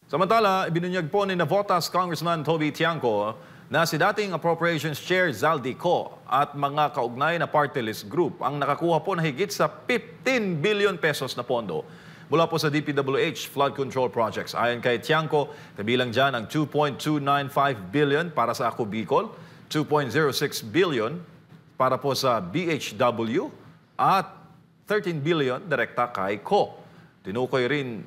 Samantala, ibinunyag po ni Navotas Congressman Toby Tiangco na si dating Appropriations Chair Zaldico at mga kaugnay na party list group ang nakakuha po na higit sa 15 billion pesos na pondo mula po sa DPWH flood control projects. Ayon kay Tiangco, kabilang dyan ang 2.295 billion para sa Ako Bicol, 2.06 billion para po sa BHW at 13 billion direkta kay Co. Tinukoy rin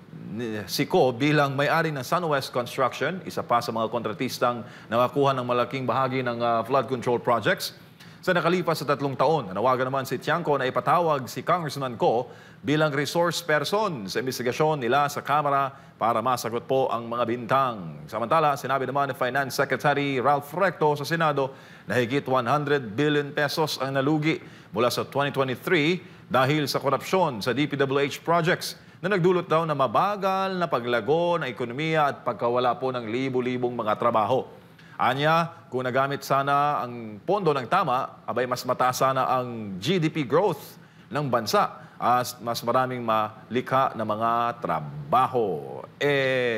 si Co bilang may-ari ng Sunwest Construction, isa pa sa mga kontratistang nakakuha ng malaking bahagi ng flood control projects. Sa nakalipas sa 3 taon, nanawagan naman si Tiangco na ipatawag si Congressman Co bilang resource person sa investigasyon nila sa Kamara para masagot po ang mga bintang. Samantala, sinabi naman ni Finance Secretary Ralph Recto sa Senado na higit 100 billion pesos ang nalugi mula sa 2023 dahil sa korupsyon sa DPWH projects na nagdulot daw na mabagal na paglago ng ekonomiya at pagkawala po ng libu-libong mga trabaho. Anya, kung nagamit sana ang pondo ng tama, abay mas mataas sana ang GDP growth ng bansa at mas maraming malikha na mga trabaho.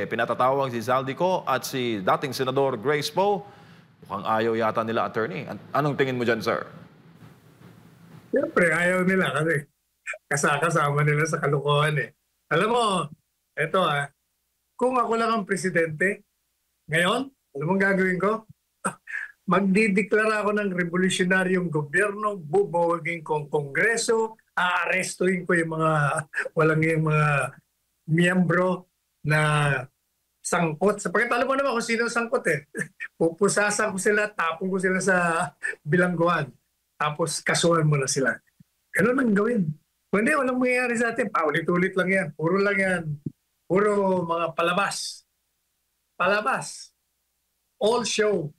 Pinatatawag si Zaldico at si dating Senador Grace Poe. Mukhang ayaw yata nila, attorney. Anong tingin mo dyan, sir? Siyempre, ayaw nila kasi kasama nila sa kalokohan eh. Alam mo, eto kung ako lang ang presidente, ngayon, alam mo ang gagawin ko? Magdideklara ako ng revolusyonaryong gobyerno, bubawagin ko ang kongreso, aarestuhin ko yung mga yung mga miyembro na sangkot. Sapagkat alam mo naman kung sino sangkot eh. Pupusasan ko sila, tapon ko sila sa bilangguan. Tapos kasuhan mo na sila. Ganun ang gawin. Hindi, walang mangyayari sa atin. Paulit-ulit lang yan. Puro lang yan. Puro mga palabas. Palabas. All show.